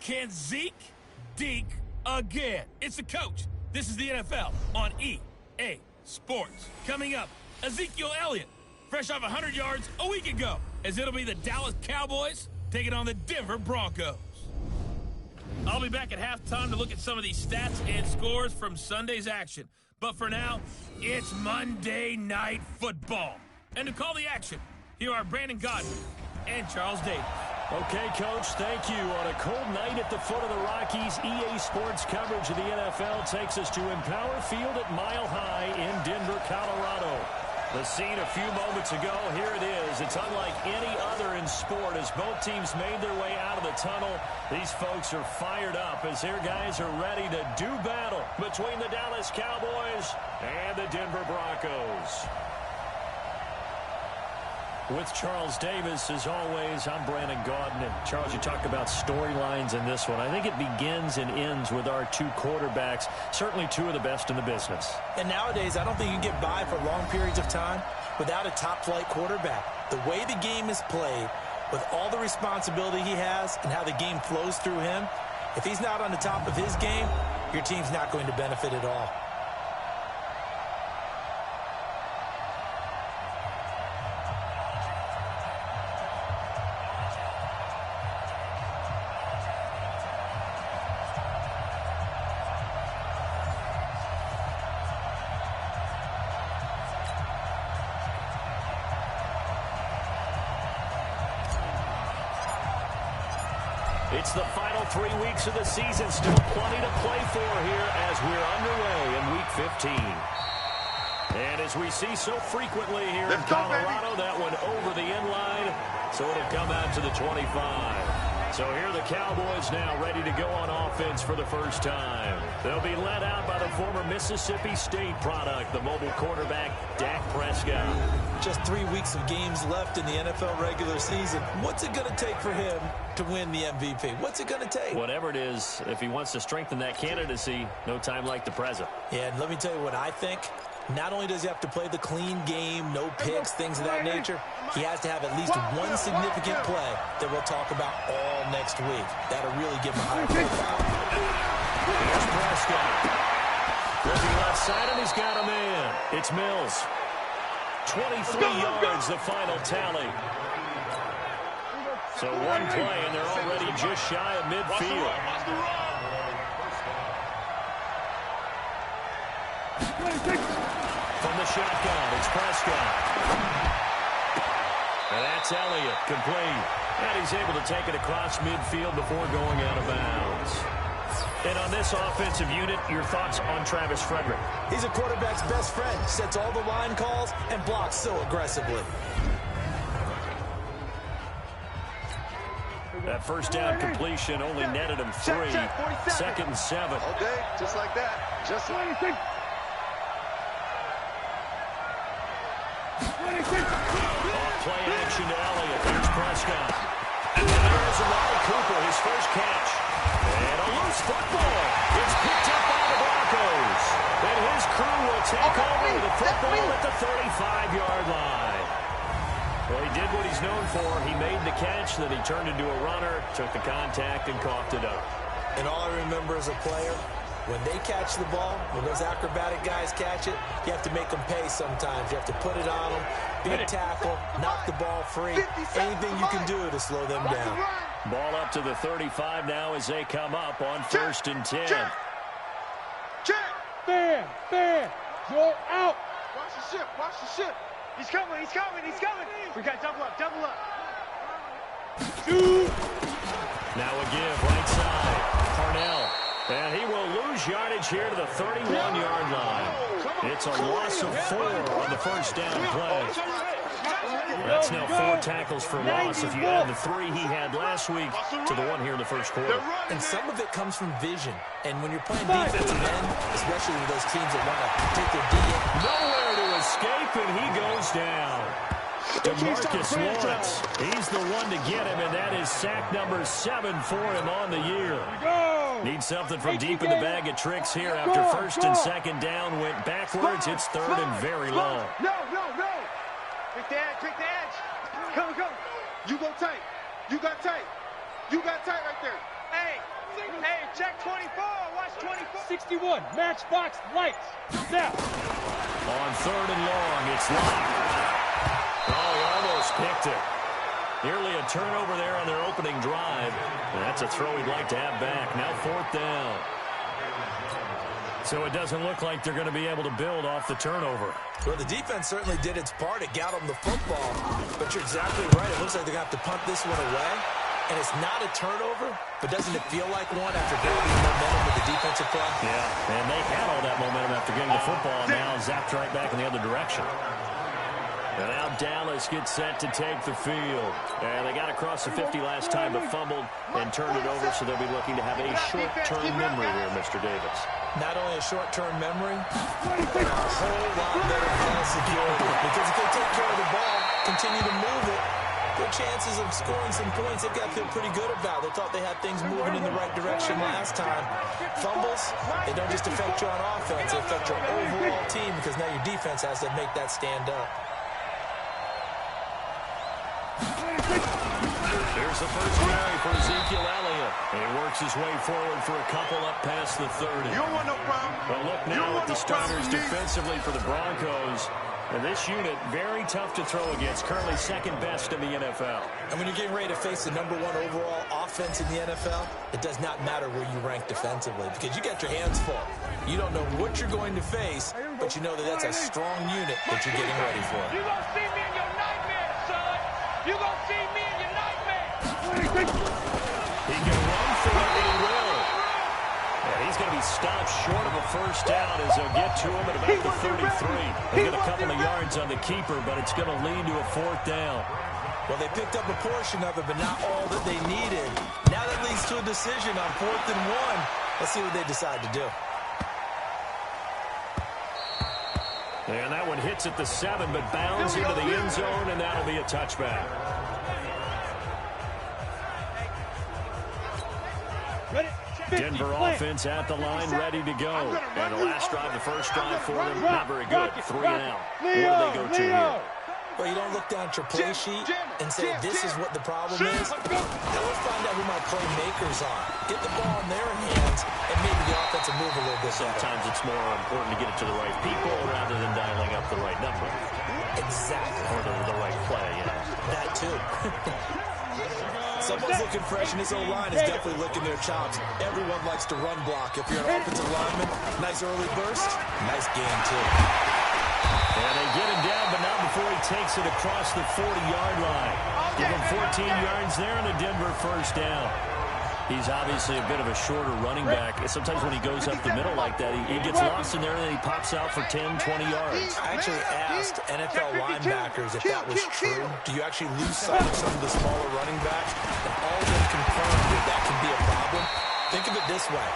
Can Zeke deke again? It's the coach. This is the NFL on EA Sports. Coming up, Ezekiel Elliott, fresh off 100 yards a week ago, as it'll be the Dallas Cowboys taking on the Denver Broncos. I'll be back at halftime to look at some of these stats and scores from Sunday's action. But for now, it's Monday Night Football. And to call the action, here are Brandon Godwin and Charles Davis. Okay, Coach, thank you. On a cold night at the foot of the Rockies, EA Sports coverage of the NFL takes us to Empower Field at Mile High in Denver, Colorado. The scene a few moments ago, here it is. It's unlike any other in sport as both teams made their way out of the tunnel. These folks are fired up as their guys are ready to do battle between the Dallas Cowboys and the Denver Broncos. With Charles Davis, as always, I'm Brandon Gaudin. And Charles, you talk about storylines in this one. I think it begins and ends with our two quarterbacks, certainly two of the best in the business. And nowadays, I don't think you can get by for long periods of time without a top-flight quarterback. The way the game is played, with all the responsibility he has and how the game flows through him, if he's not on the top of his game, your team's not going to benefit at all. It's the final 3 weeks of the season. Still plenty to play for here as we're underway in Week 15. And as we see so frequently here in Colorado, that one over the end line, so it'll come out to the 25. So here are the Cowboys now ready to go on offense for the first time. They'll be led out by the former Mississippi State product, the mobile quarterback, Dak Prescott. Just 3 weeks of games left in the NFL regular season. What's it going to take for him to win the MVP? What's it going to take? Whatever it is, if he wants to strengthen that candidacy, no time like the present. Yeah, and let me tell you what I think. Not only does he have to play the clean game, no picks, things of that nature, he has to have at least one significant play that we'll talk about all next week. That'll really give him a high profile. Here's Prescott. Looking left side, and he's got a man. It's Mills. 23 yards, the final tally. So one play, and they're already just shy of midfield. From the shotgun, it's Prescott. And that's Elliott, complete. And he's able to take it across midfield before going out of bounds. And on this offensive unit, your thoughts on Travis Frederick? He's a quarterback's best friend. Sets all the line calls and blocks so aggressively. That first down completion only netted him 3. 2nd and 7. Okay, just like that. Just like that. Play action to Elliott. Here's Prescott. And there's Amari Cooper, his first catch. And a loose football. It's picked up by the Broncos. And his crew will take over the football at the 35-yard line. Well, he did what he's known for. He made the catch, then he turned into a runner, took the contact, and coughed it up. And all I remember as a player, when they catch the ball, when those acrobatic guys catch it, you have to make them pay sometimes. You have to put it on them, big tackle, knock the ball free. Anything you can do to slow them down. Ball up to the 35 now as they come up on 1st and 10. Fair. Draw out. Watch the ship. He's coming. We got double up. Shoot. Now a give, right side. Parnell. And he will lose yardage here to the 31-yard line. It's a loss of 4 on the first down play. That's now 4 tackles for loss if you add the 3 he had last week to the 1 here in the first quarter. And some of it comes from vision. And when you're playing defensive end, especially with those teams that want to take their D in. Nowhere to escape, and he goes down. DeMarcus Lawrence, he's the one to get him, and that is sack number 7 for him on the year. Needs something from deep in the bag of tricks here after 1st and 2nd down went backwards. It's 3rd and very long. No. Quick the edge. Come. You go tight. You got tight right there. Hey, Hey, check 24. Watch 24. 61, matchbox lights. Now. On 3rd and long, it's locked. Oh, he almost picked it. Nearly a turnover there on their opening drive. And that's a throw he'd like to have back. Now 4th down. So it doesn't look like they're going to be able to build off the turnover. Well, the defense certainly did its part. It got them the football. But you're exactly right. It looks like they're going to have to punt this one away. And it's not a turnover, but doesn't it feel like one after grabbing the momentum with the defensive play? Yeah, and they had all that momentum after getting the football, and now zapped right back in the other direction. And now Dallas gets set to take the field. And they got across the 50 last time, but fumbled and turned it over, so they'll be looking to have a short-term memory here, Mr. Davis. Not only a short-term memory, but a whole lot better ball security. Because if they take care of the ball, continue to move it, their chances of scoring some points they've got to feel pretty good about. They thought they had things moving in the right direction last time. Fumbles, they don't just affect you on offense, they affect your overall team because now your defense has to make that stand up. Here's the first carry for Ezekiel Elliott. And he works his way forward for a couple up past the 30. You don't want no problem. But look now at the starters defensively for the Broncos. And this unit, very tough to throw against, currently 2nd best in the NFL. And when you're getting ready to face the #1 overall offense in the NFL, it does not matter where you rank defensively because you got your hands full. You don't know what you're going to face, but you know that that's a strong unit that you're getting ready for. You gonna see me in your nightmares, son. You gonna see me in your nightmares. He can run for it, and he will. And he's going to be stopped short of a first down as they'll get to him at about the 33. They get a couple of yards on the keeper, but it's going to lead to a 4th down. Well, they picked up a portion of it, but not all that they needed. Now that leads to a decision on 4th and 1. Let's see what they decide to do. And that one hits at the 7, but bounds into the end zone, and that'll be a touchback. Denver offense at the line, ready to go. And the last drive, the first drive for them, not very good. 3 and out. What do they go to here? Well, you don't look down at your play sheet and say, this is what the problem is. Now let's find out who my playmakers are. Get the ball in their hands, and maybe the offense will move a little bit. Sometimes it's more important to get it to the right people rather than dialing up the right number. Exactly. Or the right play, yeah. That too. Someone's looking fresh, and this O-line is definitely licking their chops. Everyone likes to run block. If you're an offensive lineman, nice early burst, nice game too. And they get him down, but not before he takes it across the 40-yard line. Give him 14 yards there and a Denver first down. He's obviously a bit of a shorter running back. Sometimes when he goes up the middle like that, he gets lost in there and then he pops out for 10, 20 yards. I actually asked NFL linebackers if that was true. Do you actually lose sight of some of the smaller running backs? And all of them confirmed that that can be a problem. Think of it this way.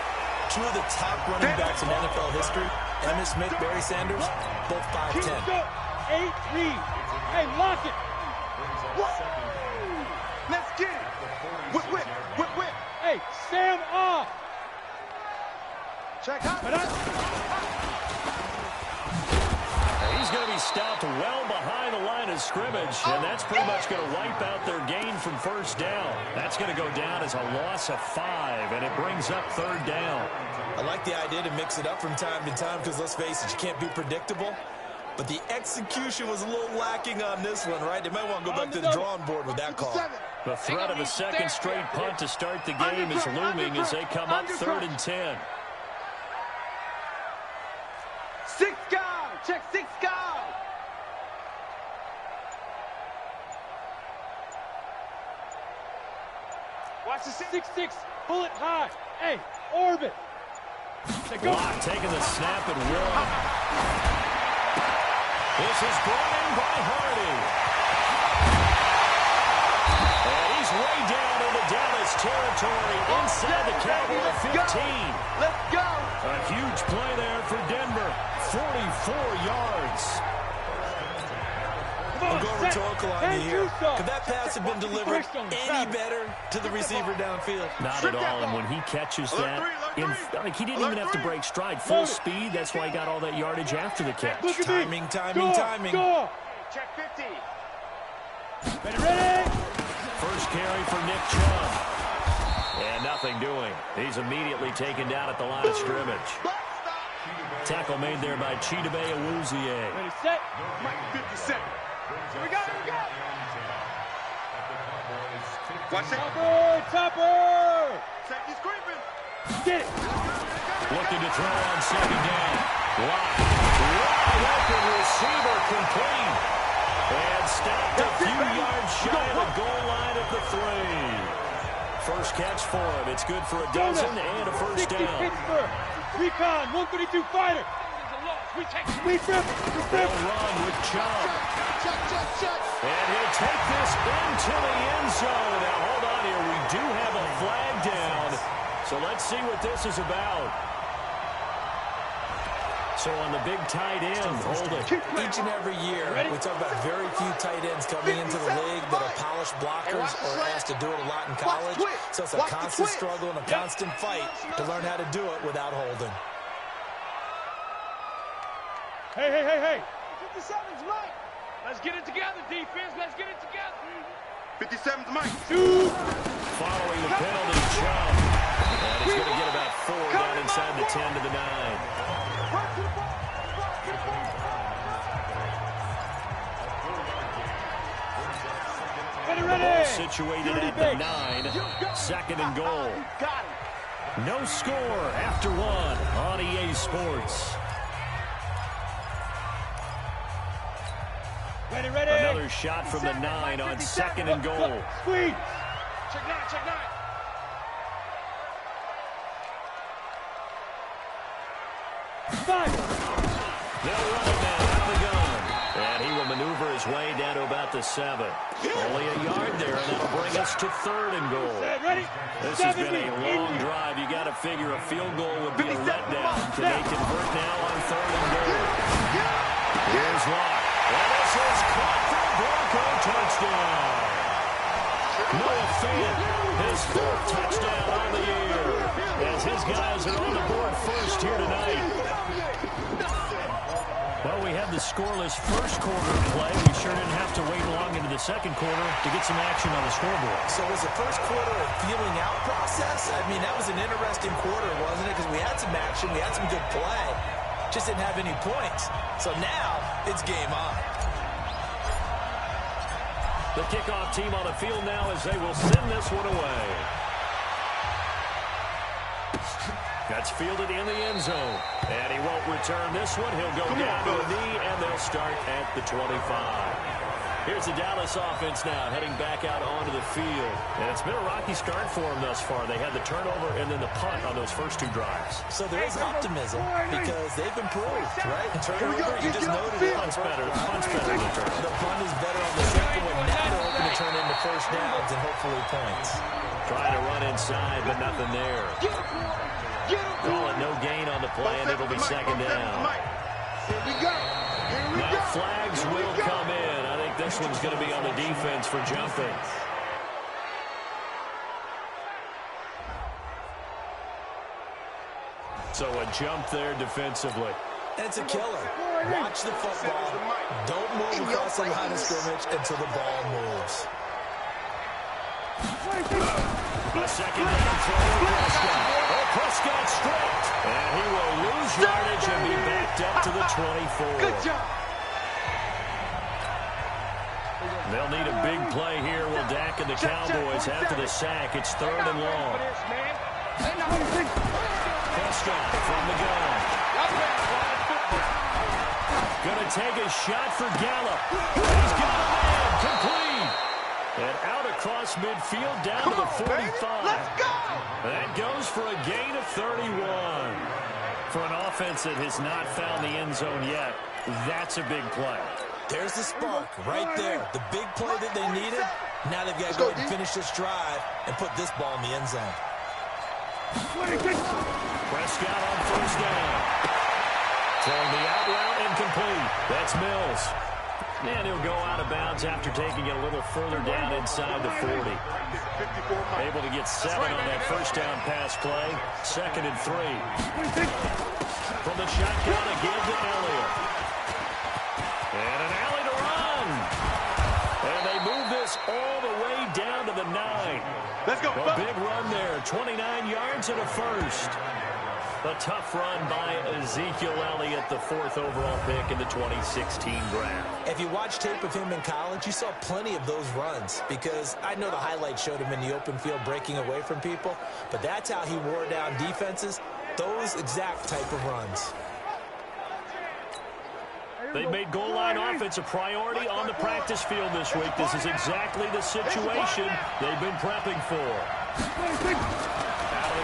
2 of the top running backs in NFL history, Emmitt Smith, Barry Sanders, both 5'10". 8 read. Hey, lock it. Let's get it. Whip. Hey, Sam off. Check out. He's going to be stopped well behind the line of scrimmage, and that's pretty much going to wipe out their gain from first down. That's going to go down as a loss of 5, and it brings up 3rd down. I like the idea to mix it up from time to time because, let's face it, you can't be predictable. But the execution was a little lacking on this one, right? They might want to go back to the drawing board with that call. The threat of a second straight punt to start the game is looming as they come up 3rd and 10. 6 guard. Check 6 guard. Watch the 6-6. Pull it high. Hey, orbit. Block taking the snap and one. This is brought in by Hardy. And he's way down in the Dallas territory inside the Cowboy 15. Let's go. A huge play there for Denver. 44 yards. I'll go rhetorical on you here. Could that pass have been delivered any better to the receiver downfield? Not at all, and when he catches that, he didn't even have to break stride. Full speed, that's why he got all that yardage after the catch. Timing. Check 50. Ready? First carry for Nick Chubb. And nothing doing. He's immediately taken down at the line of scrimmage. Tackle made there by Chidobe Awuzie. Ready, set. Mike, 50 seconds. Here we go, here we go. Watch it. Topper! Safety's creeping. Get it! Looking to throw on second down. Wide open receiver complete. And stopped a few yards shy of the goal line at the 3. First catch for him. It's good for a dozen and a first down. Pittsburgh. Recon, 132 fighter. We flip. They'll run with Chubb. And he'll take this into the end zone. Now, hold on here. We do have a flag down. So let's see what this is about. So on the big tight end, hold it. Each and every year, we talk about very few tight ends coming into the league that are polished blockers or asked to do it a lot in college. So it's a constant struggle and a constant fight to learn how to do it without holding. Hey. 57's Mike. Let's get it together, defense. Let's get it together. 57's Mike. Following the penalty, Chubb. And he's going to get about 4 down inside the 10 to the 9. Ready. Situated at the 9, second and goal. No score after 1 on EA Sports. Ready. Another shot from the 9 on second and goal. Squeeze. Check 9. Five. They'll run it now out of the gun. And he will maneuver his way down to about the 7. Only a yard there, and that'll bring us to third and goal. Ready. This has been a long drive. You got to figure a field goal would be a letdown. Can they convert now on third and goal? Here's Locke. And this is caught for a Bronco touchdown. Noah Fant, his 4th touchdown on the year. As his guys are on the board first here tonight. Well, we had the scoreless first quarter play. We sure didn't have to wait long into the second quarter to get some action on the scoreboard. So was the first quarter a feeling out process? I mean, that was an interesting quarter, wasn't it? Because we had some action, we had some good play. Just didn't have any points. So now, it's game on. The kickoff team on the field now as they will send this one away. That's fielded in the end zone. And he won't return this one. He'll go down to a knee, and they'll start at the 25. Here's the Dallas offense now, heading back out onto the field. And it's been a rocky start for them thus far. They had the turnover and then the punt on those first 2 drives. So there is optimism because they've improved, right? Turnover, you just noted it. Punt's better. Punt's better than the turnover. The punt is better on the second one. Now they're hoping to turn into first downs and hopefully points. Trying to run inside, but nothing there. Call it no gain on the play, and it'll be second down. Now flags will come in. I think this one's going to be on the defense for jumping. So a jump there defensively. And it's a killer. Watch the football. Don't move across the line of scrimmage until the ball moves. A second down throw to Prescott. Prescott stripped. And he will lose yardage and be backed up to the 24. Good job. They'll need a big play here. Will Dak and the Cowboys after the sack. It's third and long. Prescott from the gun. Going to take a shot for Gallup. He's got a man. Complete. And out across midfield down to the 45. Let's go. That goes for a gain of 31. For an offense that has not found the end zone yet, that's a big play. There's the spark right there. The big play that they needed. Now they've got to go ahead and finish this drive and put this ball in the end zone. Prescott on first down. Throwing the out route incomplete. That's Mills. And he'll go out of bounds after taking it a little further down inside the 40. Able to get 7 on that first down pass play. Second and 3. From the shotgun again to Elliott. And an alley to run. And they move this all the way down to the 9. Let's go. A big run there, 29 yards and a first. A tough run by Ezekiel Elliott, the 4th overall pick in the 2016 draft. If you watch tape of him in college, you saw plenty of those runs because I know the highlight showed him in the open field breaking away from people, but that's how he wore down defenses, those exact type of runs. They've made goal line offense a priority on the practice field this week. This is exactly the situation they've been prepping for. Out of the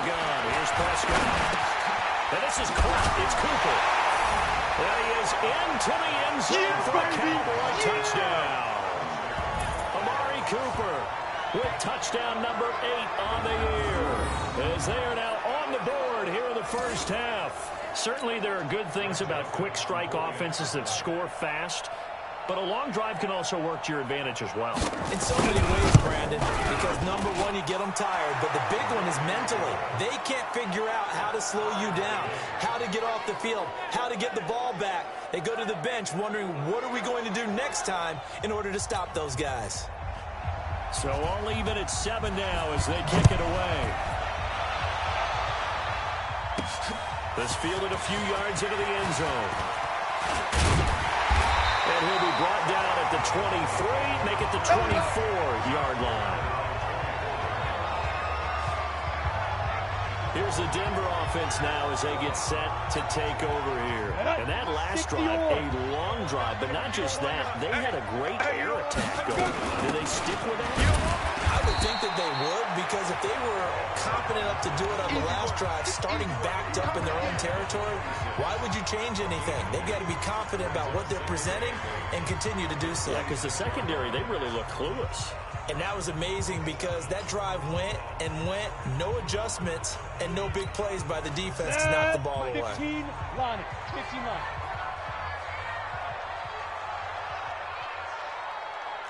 gun, here's Prescott. And this is caught. It's Cooper. And he is into the end zone for a Cowboy touchdown. Amari Cooper with touchdown number 8 on the year. As they are now on the board here in the first half. Certainly there are good things about quick strike offenses that score fast. But a long drive can also work to your advantage as well. In so many ways, Brandon, because number one, you get them tired, but the big one is mentally. They can't figure out how to slow you down, how to get off the field, how to get the ball back. They go to the bench wondering, what are we going to do next time in order to stop those guys? So all even at 7 now as they kick it away. This fielded a few yards into the end zone. And he'll be brought down at the 23, make it the 24-yard line. Here's the Denver offense now as they get set to take over here. And that last drive, a long drive, but not just that. They had a great air attack going. Do they stick with that? I would think that they would, because if they were confident enough to do it on the last drive, starting backed up in their own territory, why would you change anything? They've got to be confident about what they're presenting and continue to do so. Yeah, because the secondary, they really look clueless. And that was amazing because that drive went and went, no adjustments, and no big plays by the defense to knock the ball away. 15 line. 15 line.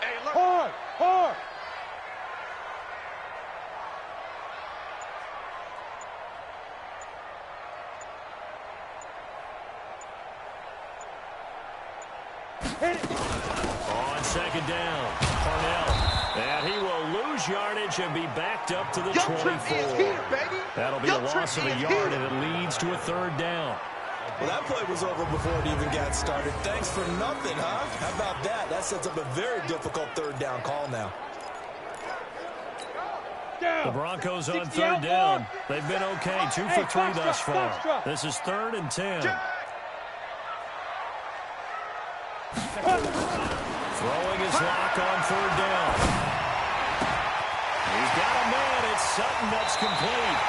Hey, look. Hard. Hard. On second down, Parnell. And he will lose yardage and be backed up to the 24. That'll be a loss of a yard, and it leads to a 3rd down. Well, that play was over before it even got started. Thanks for nothing, huh? How about that? That sets up a very difficult 3rd down call now. The Broncos on 3rd down. They've been okay, 2 for 3 thus far. This is 3rd and 10. Throwing his lock on 3rd down. He's got a man. It's Sutton that's complete.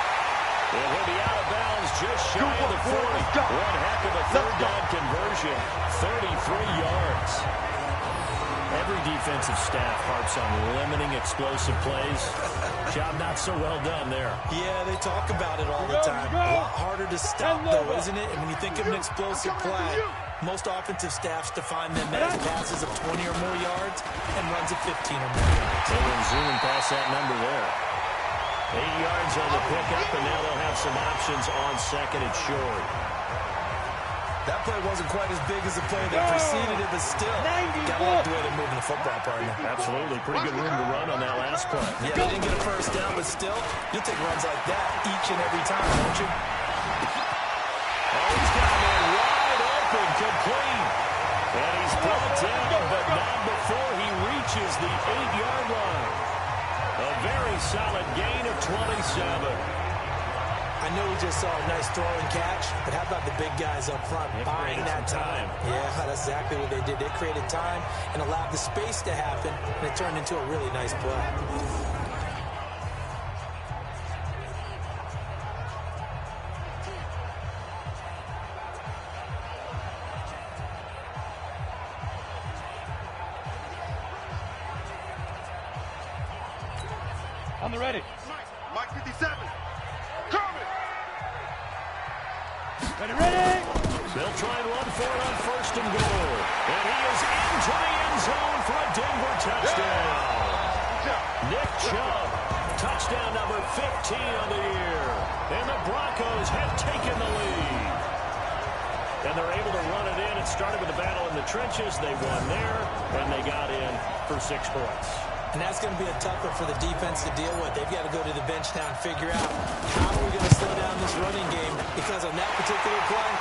And he'll be out of bounds just shy of the 40. One heck of a 3rd down conversion. 33 yards. Every defensive staff harps on limiting explosive plays. Job not so well done there. Yeah, they talk about it all the time. A lot harder to stop, though, isn't it? And when you think of an explosive play, most offensive staffs define them as passes of 20 or more yards and runs of 15 or more yards. They will zoom past that number there. 8 yards on the pickup, and now they'll have some options on 2nd and short. That play wasn't quite as big as the play that preceded it, but still, got to like the way they're moving the football, partner. Absolutely. Pretty good room to run on that last play. Yeah, they didn't get a 1st down, but still, you'll take runs like that each and every time, won't you? Oh, he's got a man wide open, complete. And he's brought down, but not before he reaches the 8-yard line. A very solid gain of 27. I know we just saw a nice throw and catch, but how about the big guys up front buying that time? Yeah, that's exactly what they did. They created time and allowed the space to happen, and it turned into a really nice play. On the ready. Mike 57. Coming. Ready. They'll try and run for it on 1st and goal. And he is into the end zone for a Denver touchdown. Nick Chubb, touchdown number 15 on the year. And the Broncos have taken the lead. And they're able to run it in. It started with a battle in the trenches. They won there, and they got in for 6 points. And that's going to be a tough one for the defense to deal with. They've got to go to the bench now and figure out how are we going to slow down this running game, because on that particular play,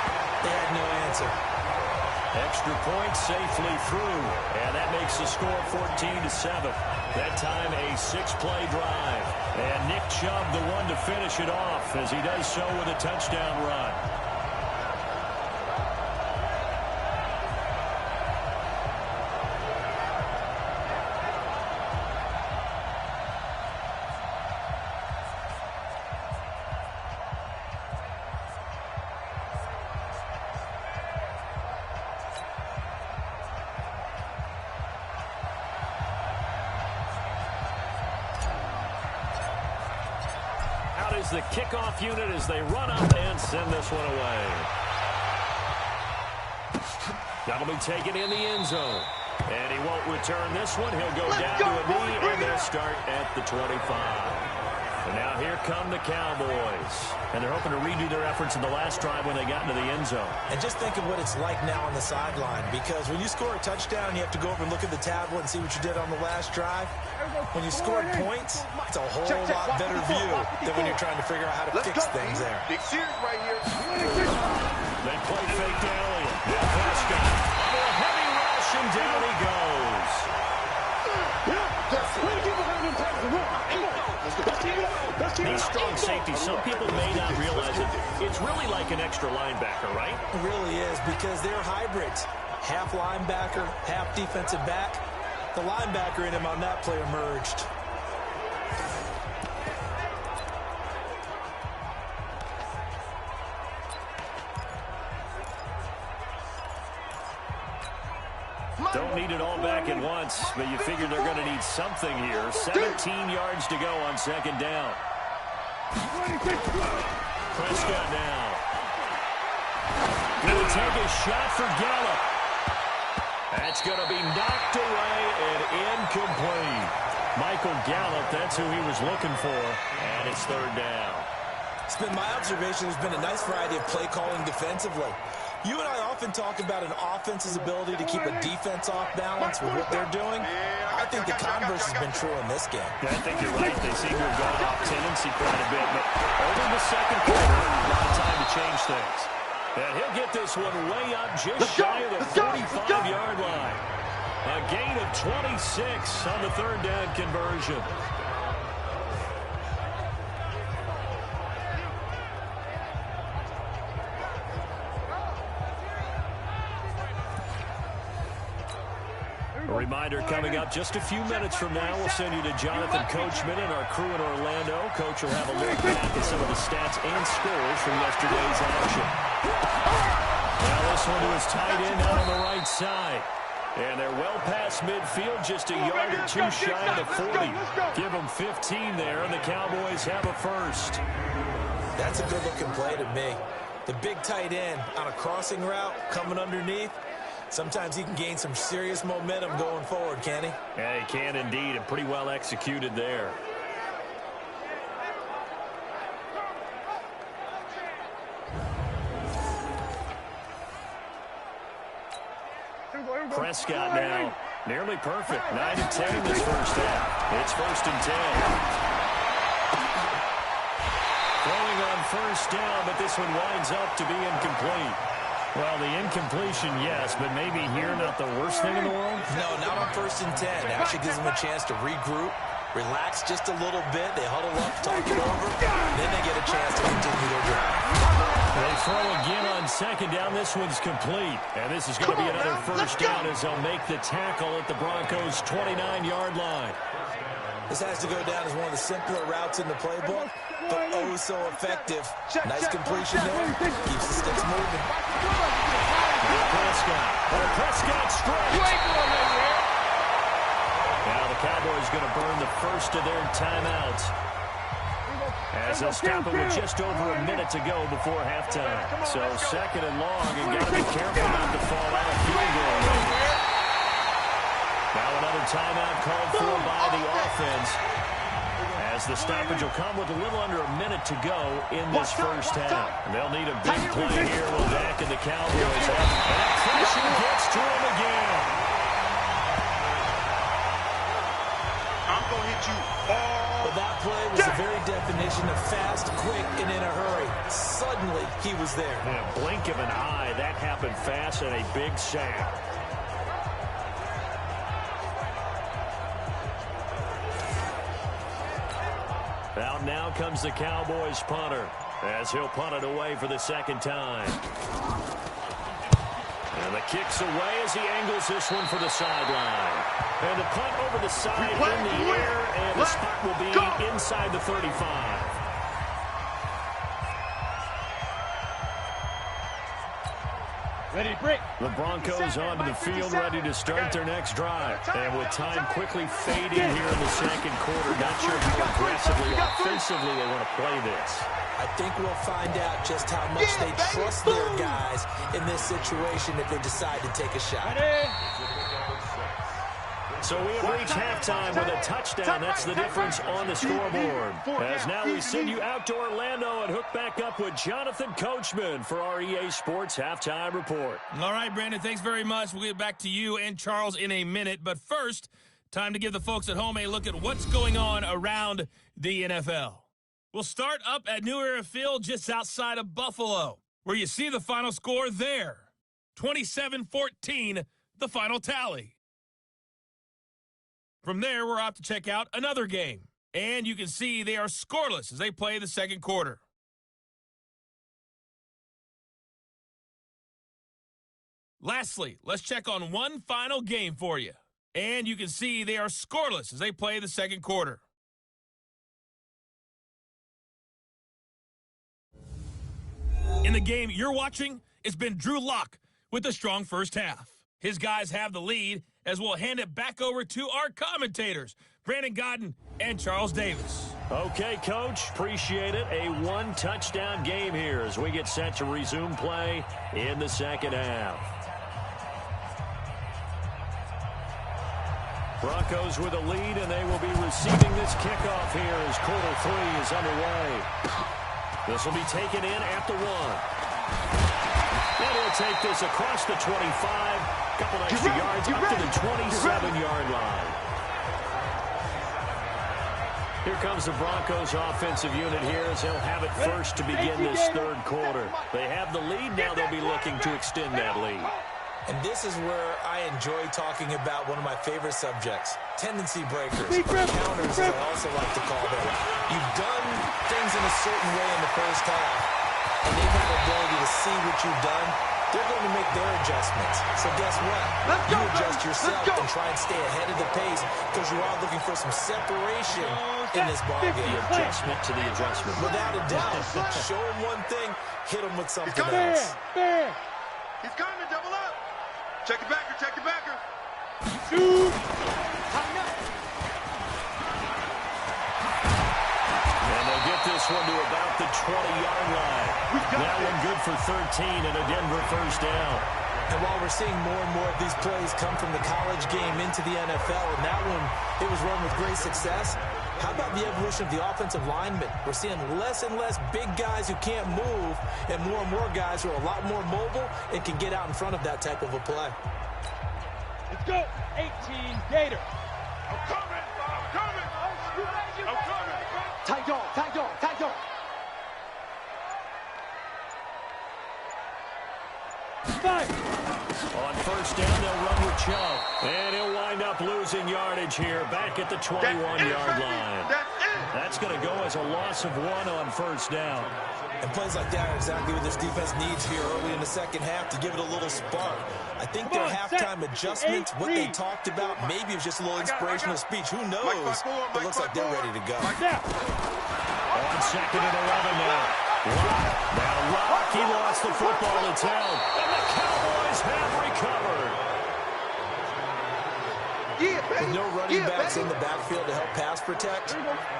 they had no answer. Extra point safely through, and that makes the score 14-7. That time a 6-play drive. And Nick Chubb, the one to finish it off, as he does so with a touchdown run. The kickoff unit as they run up and send this one away. That'll be taken in the end zone. And he won't return this one. He'll go down to a knee, and they'll start at the 25. And now here come the Cowboys. And they're hoping to redo their efforts in the last drive when they got into the end zone. And just think of what it's like now on the sideline, because when you score a touchdown, you have to go over and look at the tablet and see what you did on the last drive. When you score points, it's a whole lot better view than when you're trying to figure out how to fix things there. Big series right here. They play fake to Elliott. Now Prescott under a heavy rush, and down he goes. These strong safeties, some people may not realize it. It's really like an extra linebacker, right? It really is, because they're hybrids. Half linebacker, half defensive back. The linebacker in him on that play emerged. Don't need it all back at once, but you figure they're going to need something here. 17 yards to go on second down. Prescott now. Going to take a shot for Gallup. That's going to be knocked away and incomplete. Michael Gallup, that's who he was looking for, and it's third down. It's been my observation there's been a nice variety of play calling defensively. You and I often talk about an offense's ability to keep a defense off balance with what they're doing. I think the converse has been true in this game. Yeah, I think you're right. They seem to have gone off tendency quite a bit, but over the second quarter, a lot of time to change things. And he'll get this one way up just shy of the 45-yard line. A gain of 26 on the third down conversion. A reminder coming up just a few minutes from now, we'll send you to Jonathan Coachman and our crew in Orlando. Coach will have a look back at some of the stats and scores from yesterday's action. Now this one to his tight end out on the right side. And they're well past midfield, just a yard or two shy of the 40. Give them 15 there, and the Cowboys have a first. That's a good-looking play to me. The big tight end on a crossing route coming underneath. Sometimes he can gain some serious momentum going forward, can he? Yeah, he can indeed, and pretty well executed there. Prescott now, nearly perfect. 9 of 10 in this first half. It's 1st and 10. Throwing on first down, but this one winds up to be incomplete. Well, the incompletion, yes, but maybe here not the worst thing in the world? No, not on 1st and 10. It actually gives them a chance to regroup, relax just a little bit. They huddle up, talk it over, then they get a chance to continue their drive. They throw again on second down. This one's complete. And this is going to be another first down as they'll make the tackle at the Broncos' 29-yard line. This has to go down as one of the simpler routes in the playbook, but oh so effective. Nice completion there. Keeps the sticks moving. Prescott strikes. Now the Cowboys going to burn the first of their timeouts, as they'll stop it with just over a minute to go before halftime. So second and long, and got to be careful not to fall out of field goal range. Now another timeout called for by the offense, as the stoppage will come with a little under a minute to go in this first half. They'll need a big play here with Dak and the Cowboys up. And that pressure gets to him again. combination of fast, quick, and in a hurry. Suddenly, he was there. In a blink of an eye, that happened fast and a big sack. Out now comes the Cowboys punter as he'll punt it away for the second time. And the kick's away as he angles this one for the sideline. And the punt over the side in the air, and the spot will be inside the 35. Ready, break. The Broncos onto the field, ready to start their next drive. And with time quickly fading here in the second quarter, not sure how aggressively, offensively they want to play this. I think we'll find out just how much they trust their guys in this situation if they decide to take a shot. Ready. So we have reached halftime with a touchdown. That's the difference on the scoreboard. As now we send you out to Orlando and hook back up with Jonathan Coachman for our EA Sports Halftime Report. All right, Brandon, thanks very much. We'll get back to you and Charles in a minute. But first, time to give the folks at home a look at what's going on around the NFL. We'll start up at New Era Field just outside of Buffalo, where you see the final score there. 27-14, the final tally. From there, we're off to check out another game. And you can see they are scoreless as they play the second quarter. Lastly, let's check on one final game for you. And you can see they are scoreless as they play the second quarter. In the game you're watching, it's been Drew Lock with a strong first half. His guys have the lead as we'll hand it back over to our commentators, Brandon Godden and Charles Davis. Okay, Coach, appreciate it. A one-touchdown game here as we get set to resume play in the second half. Broncos with a lead, and they will be receiving this kickoff here as quarter 3 is underway. This will be taken in at the 1. And he'll take this across the 25, couple extra yards up to the 27-yard line. Here comes the Broncos offensive unit here as they'll have it first to begin this third quarter. They have the lead, now they'll be looking to extend that lead. And this is where I enjoy talking about one of my favorite subjects, tendency breakers, counters, as I also like to call them. You've done things in a certain way in the first half, and they've had the ability to see what you've done. They're going to make their adjustments. So guess what? You adjust yourself and try and stay ahead of the pace because you are looking for some separation in this ballgame. The adjustment to the adjustment. Without a doubt. Show them one thing, hit them with something else. He's coming to double up. Check the backer, check the backer. Shoot. And they'll get this one to about the 20-yard line. That one good for 13 and a Denver first down. And while we're seeing more and more of these plays come from the college game into the NFL, and that one, it was run with great success, how about the evolution of the offensive linemen? We're seeing less and less big guys who can't move and more guys who are a lot more mobile and can get out in front of that type of a play. Let's go. 18 Gator. I'm coming. I'm coming. I'm coming. Tight dog, tight dog, tight dog. Five. On first down, they'll run with Chubb. And he'll wind up losing yardage here back at the 21-yard line. That's going to go as a loss of 1 on first down. And plays like that are exactly what this defense needs here early in the second half to give it a little spark. I think their halftime adjustment, what they talked about, maybe it was just a little inspirational speech. Who knows? But it looks like they're ready to go. On second and 11 now. Now Lock, he lost the football. It's held. And the Cowboys have recovered. With no running backs in the backfield to help pass protect,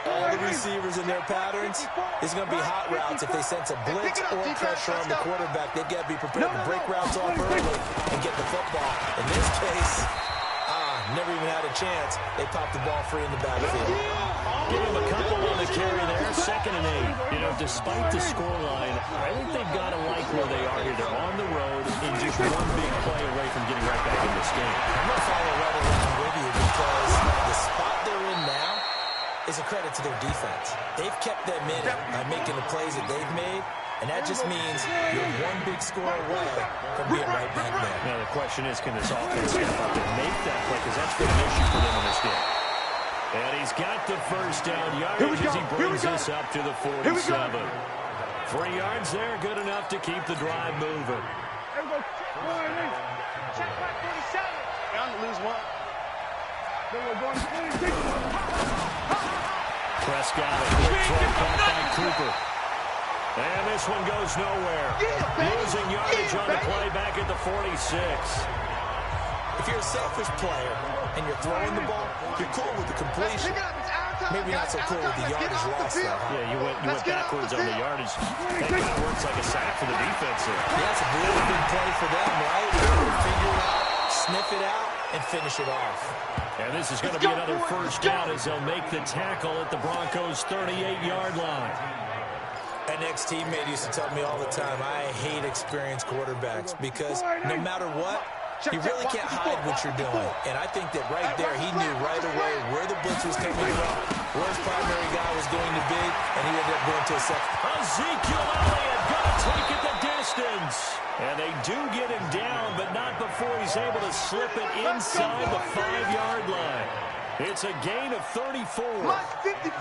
all the receivers in their patterns, it's going to be hot routes. If they sense a blitz or pressure on the quarterback, they've got to be prepared to break routes off early and get the football. In this case, never even had a chance. They popped the ball free in the backfield. Give him a couple on the carry there, 2nd and 8. You know, despite the scoreline, I think they've got to like where they are here. They're on the road in just one big play away from getting right back in this game. I'm going to follow right along with you because the spot they're in now is is a credit to their defense. They've kept them in it by making the plays that they've made, and that just means you're one big score away from being right back there. Now the question is, can this offense step up and make that play? Because that's been an issue for them in this game. And he's got the first down yardage as he brings us up to the 47. 3 yards there, good enough to keep the drive moving. Check back 47. Down to lose one. Prescott, a quick throw caught by Cooper. And this one goes nowhere. Losing yardage on the play back at the 46. If you're a selfish player and you're throwing the ball, you're cool with the completion. Maybe not so cool with the yardage loss, though. Yeah, you went backwards on the yardage. That kind of works like a sack for the defense there. Yeah, it's a really big play for them, right? Figure it out, sniff it out, and finish it off. And this is going to be another first down as they'll make the tackle at the Broncos' 38-yard line. An ex-teammate used to tell me all the time, I hate experienced quarterbacks because no matter what, you really can't hide what you're doing. And I think that right there, he knew right away where the blitz was coming from, where his primary guy was going to be, and he ended up going to a second. Ezekiel Elliott going to take it the distance. And they do get him down, but not before he's able to slip it inside the 5-yard line. It's a gain of 34.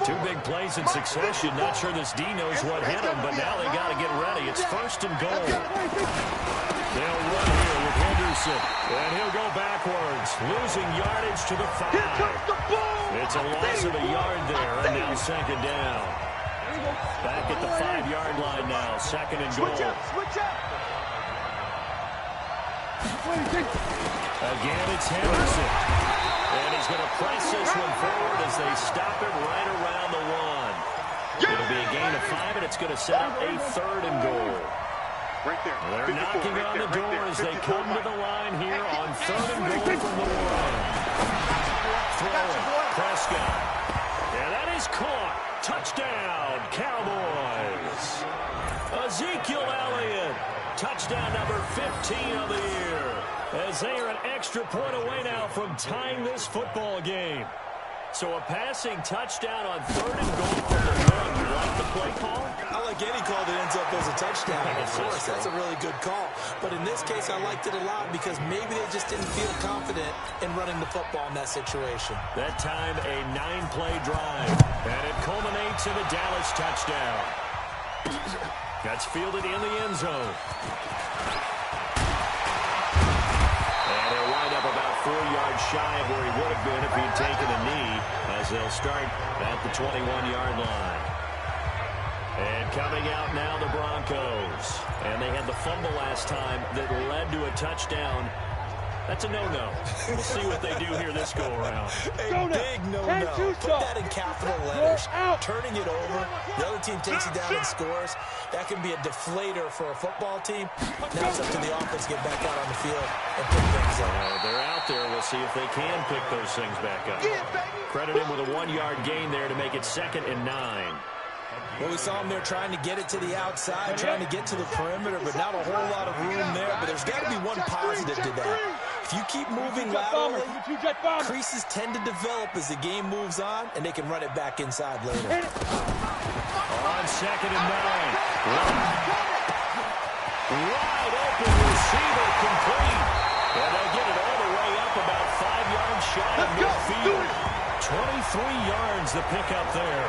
2 big plays in succession. Not sure this D knows what hit him, but now they got to get ready. It's first and goal. They'll run here with Henderson, and he'll go backwards, losing yardage to the 5. It's a loss of a yard there, and now second down. Back at the 5-yard line now, second and goal. Again, it's Henderson. And he's going to press this one forward as they stop it right around the 1. It'll be a gain of 5, and it's going to set up a third and goal. They're knocking on the door as they come to the line here on third and goal from the 1. Throwing, Prescott. And that is caught. Touchdown, Cowboys. Ezekiel Elliott. Touchdown number 15 of the year. As they are an extra point away now from tying this football game. So a passing touchdown on third and goal from the 1. You like the play call? I like any call that ends up as a touchdown. Of course, that's a really good call. But in this case, I liked it a lot because maybe they just didn't feel confident in running the football in that situation. That time, a 9-play drive. And it culminates in a Dallas touchdown. That's fielded in the end zone. And he'll wind up about 4 yards shy of where he would have been if he'd taken a knee, as they'll start at the 21-yard line. And coming out now, the Broncos. And they had the fumble last time that led to a touchdown. That's a no-no. We'll see what they do here this go-around. A big no-no. Put that in capital letters. Turning it over. The other team takes it down and scores. That can be a deflator for a football team. Now it's up to the offense to get back out on the field and pick things up. They're out there. We'll see if they can pick those things back up. Credit him with a 1-yard gain there to make it 2nd and 9. Well, we saw him there trying to get it to the outside, trying to get to the perimeter, but not a whole lot of room there. But there's got to be one positive to that. If you keep moving laterally, creases tend to develop as the game moves on, and they can run it back inside later. On 2nd and 9. Wide open receiver complete. And they'll get it all the way up about 5 yards shy of midfield. 23 yards the pickup there.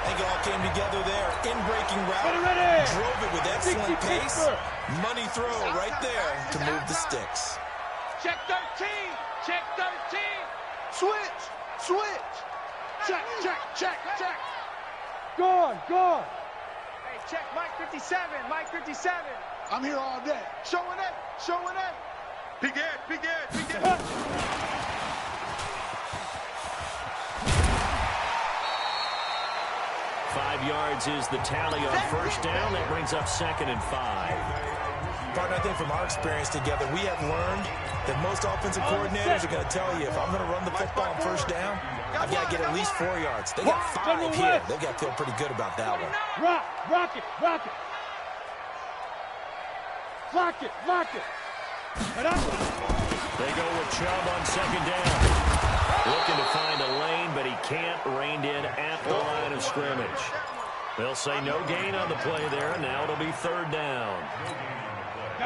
I think it all came together there. In-breaking route. Drove it with excellent pace. Money throw right there to move the sticks. Check 13. Check 13. Switch. Switch. Check, check, check, check. Gone. Hey, check Mike 57. Mike 57. I'm here all day. Showing it. Showing it. Big Ed. 5 yards is the tally on first down. That brings up 2nd and 5. Partner, I think from our experience together, we have learned that most offensive coordinators are going to tell you, if I'm going to run the football on first down, I've got to get at least 4 yards. They got 5 here. They've got to feel pretty good about that one. Rock it. Lock it. They go with Chubb on 2nd down. Looking to find a lane, but he can't, reined in at the line of scrimmage. They'll say no gain on the play there. Now it'll be third down.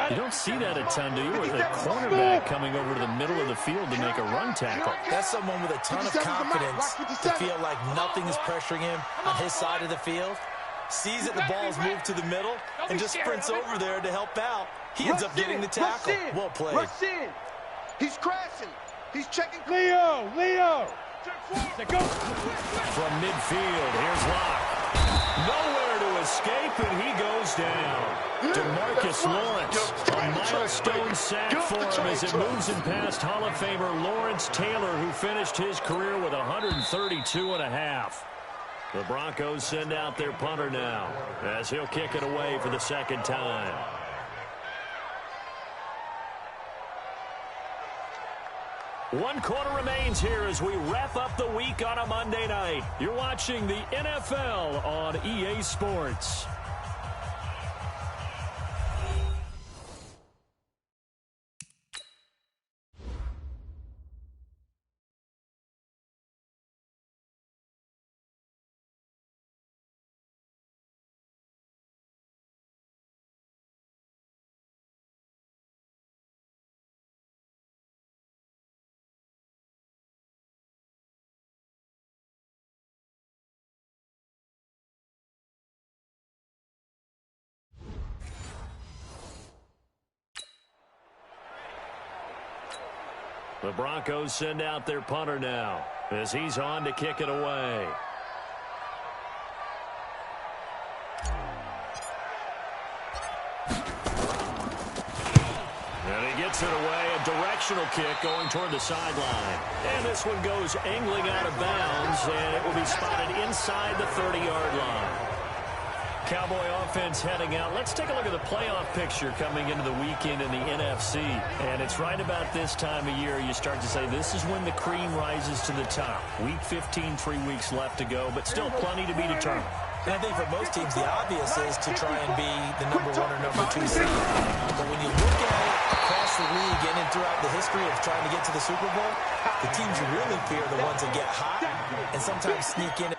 You don't see that a ton, do you? With a cornerback coming over to the middle of the field to make a run tackle. That's someone with a ton of confidence to feel like nothing is pressuring him on his side of the field. Sees that the ball's moved to the middle and just sprints over there to help out. He ends up getting the tackle. Well played. Rush in. He's crashing. He's checking. Leo. From midfield, here's Locke. Nowhere to escape, and he goes down. DeMarcus Lawrence, a milestone sack for him as it moves him past Hall of Famer Lawrence Taylor, who finished his career with 132.5. The Broncos send out their punter now, as he'll kick it away for the second time. One quarter remains here as we wrap up the week on a Monday night. You're watching the NFL on EA Sports. The Broncos send out their punter now as he's on to kick it away. And he gets it away, a directional kick going toward the sideline. And this one goes angling out of bounds, and it will be spotted inside the 30-yard line. Cowboy offense heading out. Let's take a look at the playoff picture coming into the weekend in the NFC. And it's right about this time of year you start to say this is when the cream rises to the top. Week 15, 3 weeks left to go, but still plenty to be determined. And I think for most teams, the obvious is to try and be the number 1 or number 2 seed. But when you look at it across the league and throughout the history of trying to get to the Super Bowl, the teams you really fear are the ones that get hot and sometimes sneak in.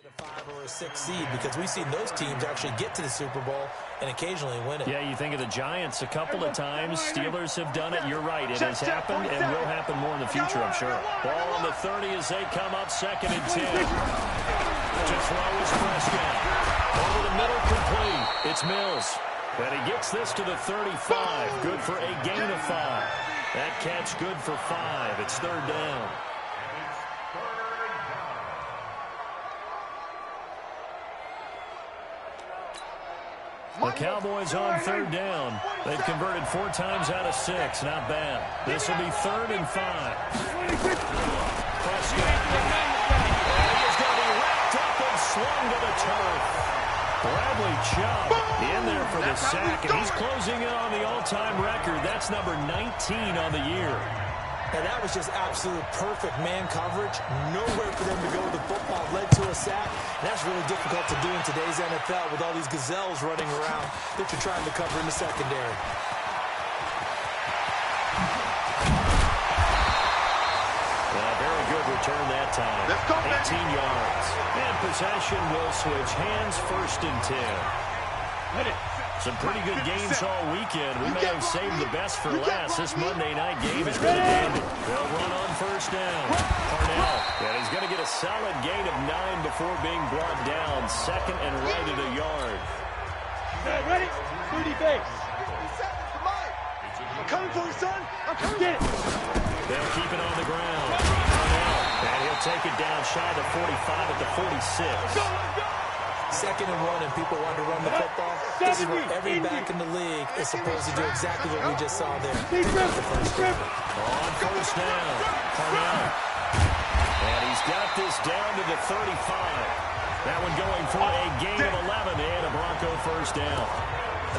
A 5 or a 6 seed, because we've seen those teams actually get to the Super Bowl and occasionally win it. Yeah, you think of the Giants a couple of times. Steelers have done it. You're right. It has happened and will happen more in the future, I'm sure. Ball on the 30 as they come up 2nd and 10. To throw is Prescott. Over the middle, complete. It's Mills. And he gets this to the 35. Good for a gain of 5. That catch good for 5. It's 3rd down. The Cowboys on 3rd down. They've converted 4 times out of 6. Not bad. This will be 3rd and 5. Prescott. And he is going to be wrapped up and slung to the turf. Bradley Chubb in there for the sack, and he's closing in on the all-time record. That's number 19 on the year. And that was just absolute perfect man coverage. Nowhere for them to go with the football. Led to a sack. And that's really difficult to do in today's NFL with all these gazelles running around that you're trying to cover in the secondary. Very good return that time. 18 yards. And possession will switch hands, 1st and 10. Some pretty good games all weekend. We may have saved the best for last. This Monday night game has been a dandy. They'll run on 1st down. Parnell, and he's going to get a solid gain of 9 before being brought down. 2nd and right at a yard. Ready? 30 base. I'm coming for you, son. I'm coming. Get it. They'll keep it on the ground. Parnell, and he'll They'll take it down shy of the 45 at the 46. 2nd and 1, and people want to run the football. This is where every back in the league is supposed to do exactly what we just saw there. Pick up the first down. On first down, Parnell. And he's got this down to the 35. That one going for a gain of 11 and a Bronco first down.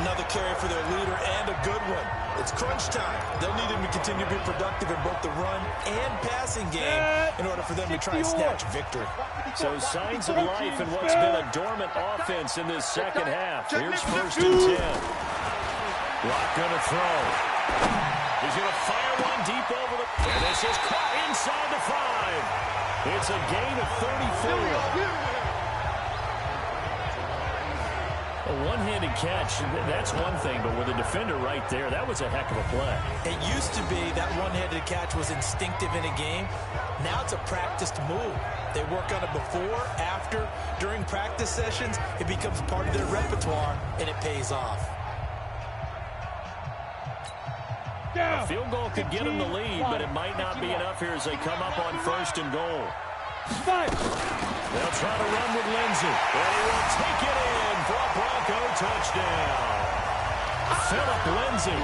Another carry for their leader and a good one. It's crunch time. They'll need him to continue to be productive in both the run and passing game in order for them to try and snatch victory. So signs of life in what's been a dormant offense in this second half. Here's 1st and 10. Rock going to throw. He's going to fire one deep over the... And this is caught inside the 5. It's a gain of 34. A one-handed catch, that's one thing, but with a defender right there, that was a heck of a play. It used to be that one-handed catch was instinctive in a game. Now it's a practiced move. They work on it before, after, during practice sessions. It becomes part of their repertoire, and it pays off. A field goal could get them the lead, but it might not be enough here as they come up on 1st and goal. They'll try to run with Lindsey, and he will take it in for a Bronco touchdown. Philip Lindsey,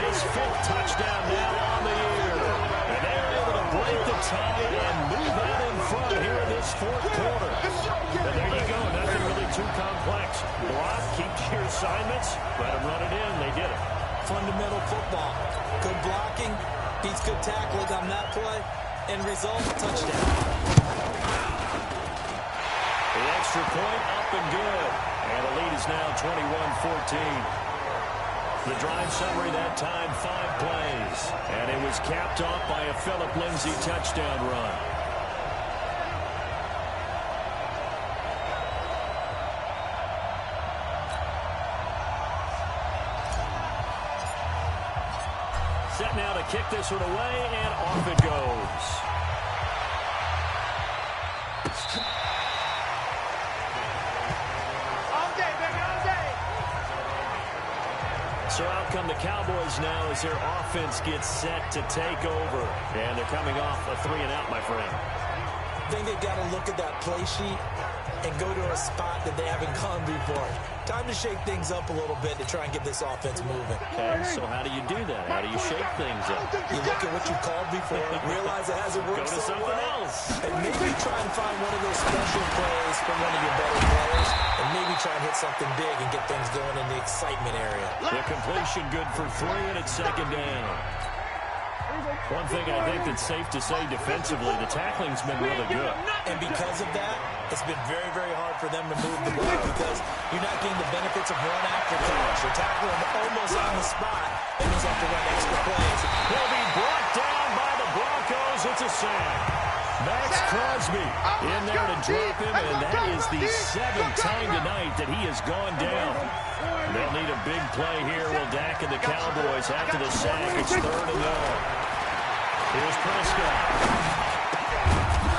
his 5th touchdown now on the year. And they're able to break the tie and move out in front here in this 4th quarter. And there you go, nothing really too complex. Block, keep to your assignments, let them run it in. They did it. Fundamental football. Good blocking, beats good tackling on that play, and result, touchdown. The extra point up and good. And the lead is now 21-14. The drive summary that time, 5 plays. And it was capped off by a Philip Lindsey touchdown run. Set now to kick this one away, and off it goes. So out come the Cowboys now as their offense gets set to take over. And they're coming off a 3-and-out, my friend. I think they've got to look at that play sheet and go to a spot that they haven't gone before. Time to shake things up a little bit to try and get this offense moving. Okay, so how do you do that? How do you shake things up? You look at what you called before, realize it hasn't worked Go to so something well, else. and maybe try and find one of those special plays from one of your better players, and maybe try and hit something big and get things going in the excitement area. The completion good for 3, and it's 2nd down. One thing I think that's safe to say defensively, the tackling's been really good. And because of that, it's been very, very hard for them to move the ball because you're not getting the benefits of run after catch. You're tackling almost on the spot, and you have to run extra plays. He'll be brought down by the Broncos. It's a sack. Max Crosby in there to drop him, and that is the 7th time tonight that he has gone down. They'll need a big play here. Will Dak and the Cowboys after the sack. It's 3rd and long. Here's Prescott.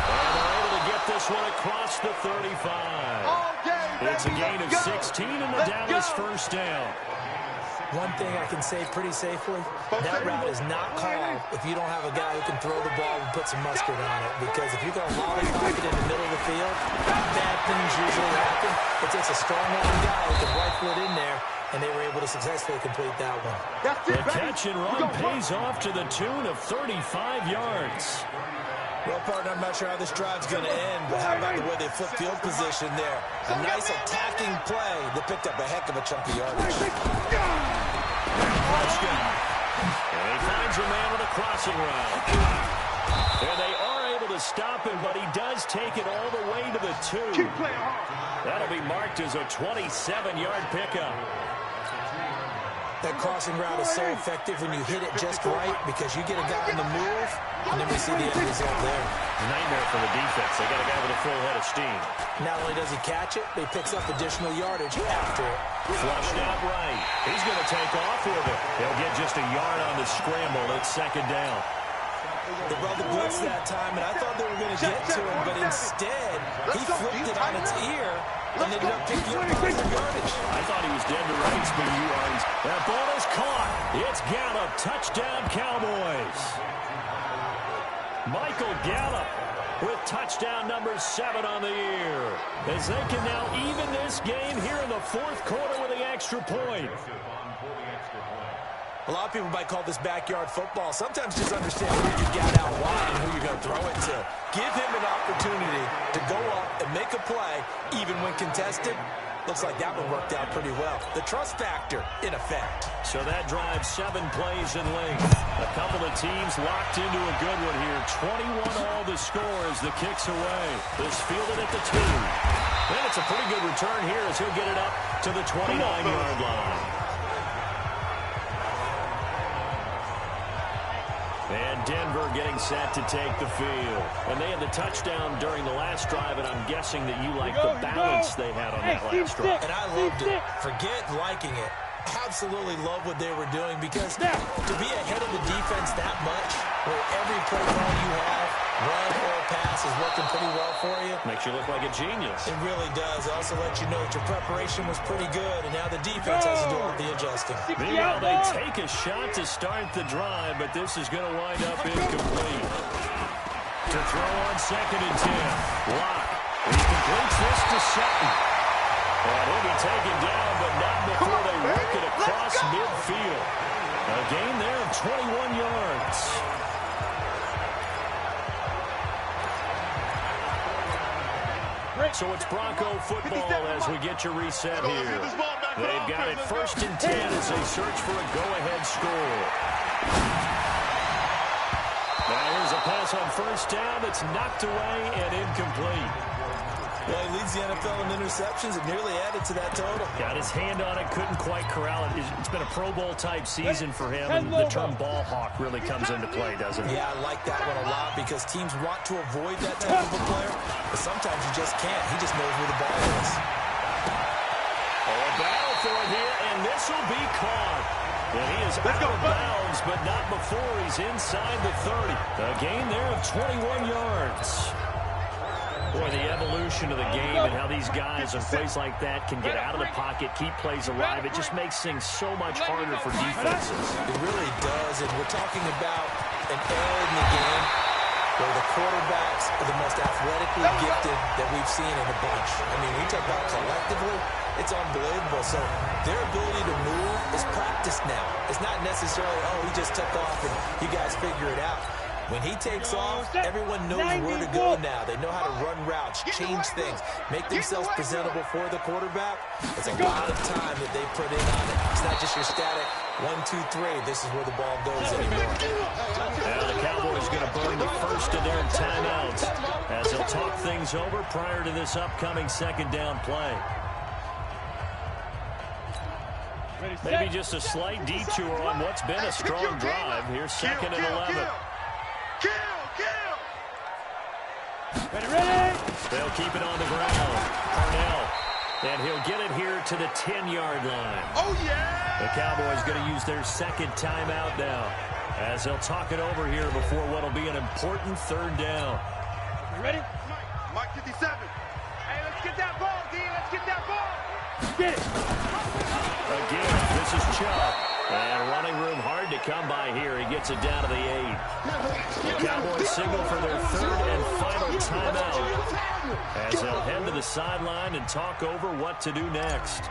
And they're able to get this one across the 35. It's a gain of 16 and the Dallas first down. One thing I can say pretty safely, that route is not called if you don't have a guy who can throw the ball and put some mustard on it. Because if you're going to lollipop it in the middle of the field, bad things usually happen. It takes a strong-arm guy who can rifle it in there, and they were able to successfully complete that one. The catch and run pays off to the tune of 35 yards. Well, partner, I'm not sure how this drive's going to end, but how about the way they flip field position there? A nice attacking play that picked up a heck of a chunk of yardage. Touchdown. And he finds a man with a crossing route. And they are able to stop him, but he does take it all the way to the 2. That'll be marked as a 27-yard pickup. That crossing route is so effective when you hit it just right because you get a guy on the move, and then we see the end result there. Nightmare for the defense. They got a guy with a full head of steam. Not only does he catch it, but he picks up additional yardage after it. Flushed out right. He's going to take off with it. He'll get just a yard on the scramble. It's 2nd down. They brought the blitz that time, and I thought they were going to get to him, but instead, he flipped it on its ear and ended up picking up positive yardage. I thought he was dead to rights, but you are. That ball is caught. It's Gallup. Touchdown, Cowboys. Michael Gallup with touchdown number 7 on the year, as they can now even this game here in the fourth quarter with the extra point. A lot of people might call this backyard football. Sometimes just understand where you got out wide and who you're going to throw it to. Give him an opportunity to go up and make a play, even when contested. Looks like that one worked out pretty well. The trust factor in effect. So that drives 7 plays in length. A couple of teams locked into a good one here. 21 all the score as the kick's away. This fielded at the 2. And it's a pretty good return here as he'll get it up to the 29-yard line. And Denver getting set to take the field. And they had the touchdown during the last drive, and I'm guessing that you like the balance they had on that last drive. And I loved it. Forget liking it. Absolutely love what they were doing, because to be ahead of the defense that much, where every play call you have, run or pass, is working pretty well for you. Makes you look like a genius. It really does. It also lets you know that your preparation was pretty good, and now the defense has to do all the adjusting. Meanwhile, they take a shot to start the drive, but this is going to wind up incomplete. To throw on 2nd and 10. Locke. He completes this to Sutton. And he'll be taken down, but not before they work it across midfield. A gain there of 21 yards. So it's Bronco football as we get your reset here. They've got it 1st and 10 as they search for a go-ahead score. Now here's a pass on 1st down that's knocked away and incomplete. Well, he leads the NFL in interceptions and nearly added to that total. Got his hand on it, couldn't quite corral it. It's been a Pro Bowl-type season for him, and the term ball hawk really comes into play, doesn't it? Yeah, I like that one a lot, because teams want to avoid that type of a player, but sometimes you just can't. He just knows where the ball is. A battle for it here, and this will be caught. And he is out of bounds, but not before he's inside the 30. A gain there of 21 yards. Boy, the evolution of the game and how these guys in plays like that can get out of the pocket, keep plays alive, it just makes things so much harder for defenses. It really does, and we're talking about an era in the game where the quarterbacks are the most athletically gifted that we've seen in a bunch. I mean, we talk about collectively, it's unbelievable. So their ability to move is practiced now. It's not necessarily, oh, he just took off and you guys figure it out. When he takes off, everyone knows where to go now. They know how to run routes, change things, make themselves presentable for the quarterback. It's a lot of time that they put in on it. It's not just your static 1, 2, 3. This is where the ball goes anymore. Now the Cowboys going to burn the first of their timeouts as they'll talk things over prior to this upcoming 2nd down play. Maybe just a slight detour on what's been a strong drive. Here's 2nd and 11. Ready? They'll keep it on the ground. Parnell. And he'll get it here to the 10-yard line. Oh, yeah! The Cowboys going to use their 2nd timeout now as they'll talk it over here before what will be an important 3rd down. You ready? Mike 57. Hey, let's get that ball, D. Let's get that ball. Get it. Again, this is Chubb. And running room hard to come by here. He gets it down to the 8. The Cowboys signal for their 3rd and final timeout as they'll head to the sideline and talk over what to do next.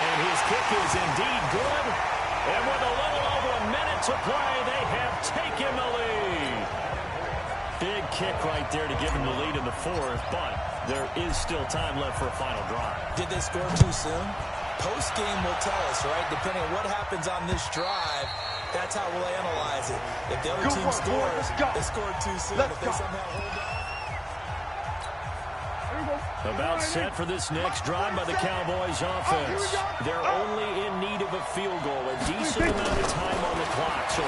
And his kick is indeed good. And with a little over a minute to play, they have taken the lead. Big kick right there to give him the lead in the 4th, but there is still time left for a final drive. Did they score too soon? Post-game will tell us, right? Depending on what happens on this drive, that's how we'll analyze it. If the other team scores, they scored too soon. If they somehow hold on. About set for this next drive by the Cowboys offense. They're only in need of a field goal, a decent amount of time on the clock. So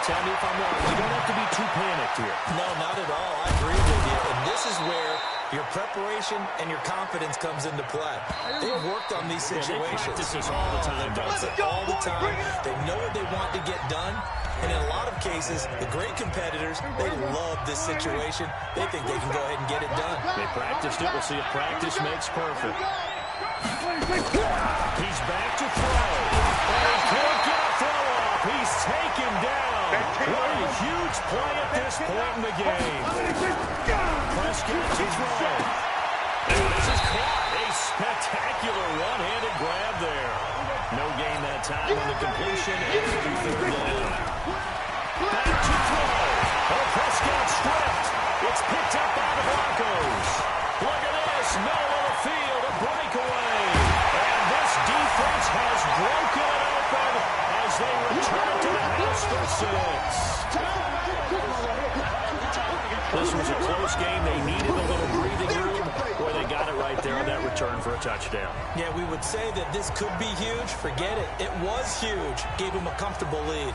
tell me if I'm wrong. You don't have to be too panicked here. No, not at all. I agree with you. And this is where your preparation and your confidence comes into play. They've worked on these situations. They practice this all the time. All the time. They know what they want to get done. And in a lot of cases, the great competitors, they love this situation. They think they can go ahead and get it done. They practiced it. We'll see if practice makes perfect. He's back to throw. And he can't get a throw off. He he's taken down. What a huge play at this point in the game. Prescott to throw. And this is caught. A spectacular one-handed grab there. No gain that time on the completion, and it'll be third down. Back to throw. Oh, Prescott stripped. It's picked up by the Broncos. Look at this. Middle of the field, a breakaway. And this defense has broken it open as they return to the house for 6. This was a close game. They needed a little breathing room. Boy, they got it right there on that return for a touchdown. Yeah, we would say that this could be huge. Forget it. It was huge. Gave him a comfortable lead.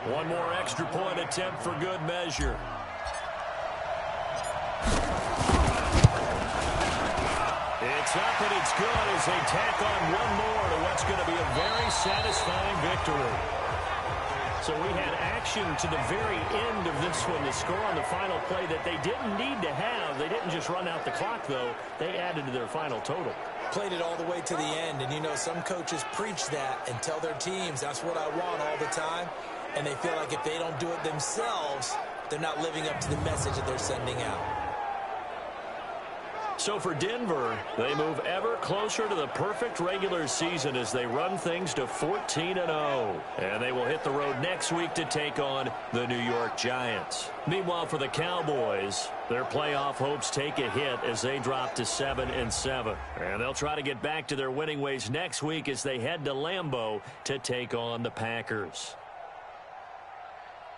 One more extra point attempt for good measure. It's up and it's good as they tack on one more to what's going to be a very satisfying victory. So we had action to the very end of this one to score on the final play that they didn't need to have. They didn't just run out the clock, though. They added to their final total. Played it all the way to the end, and you know some coaches preach that and tell their teams, that's what I want all the time. And they feel like if they don't do it themselves, they're not living up to the message that they're sending out. So for Denver, they move ever closer to the perfect regular season as they run things to 14-0. And they will hit the road next week to take on the New York Giants. Meanwhile, for the Cowboys, their playoff hopes take a hit as they drop to 7-7. And they'll try to get back to their winning ways next week as they head to Lambeau to take on the Packers.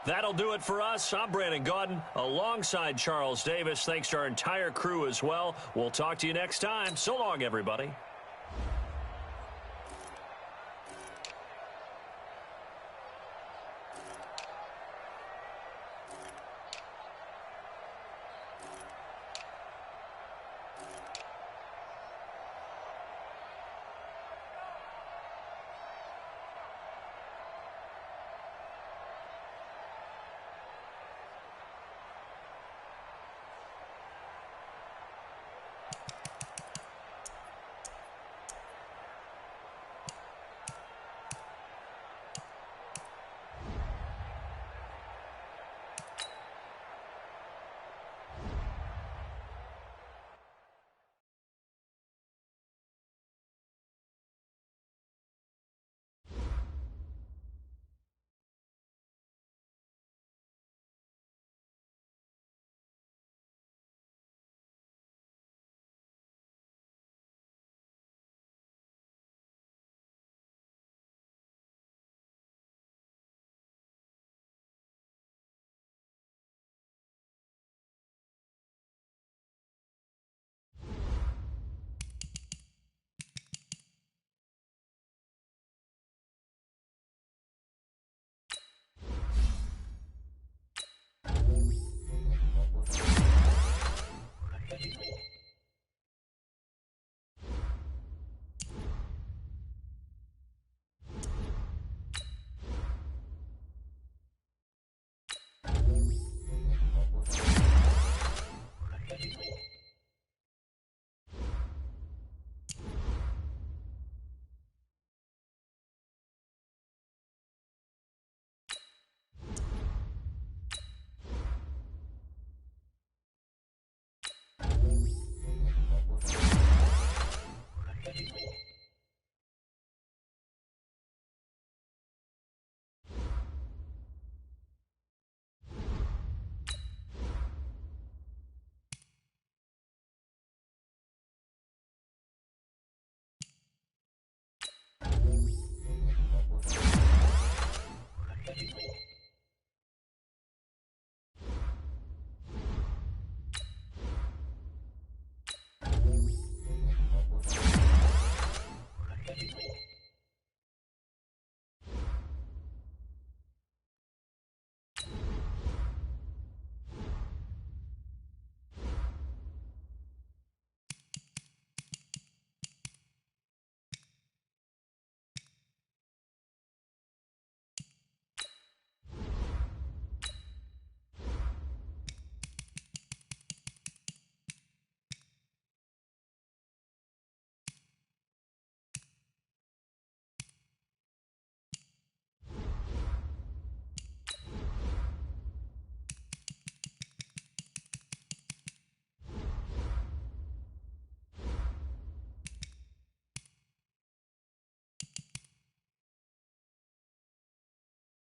That'll do it for us. I'm Brandon Gaudin alongside Charles Davis. Thanks to our entire crew as well. We'll talk to you next time. So long, everybody.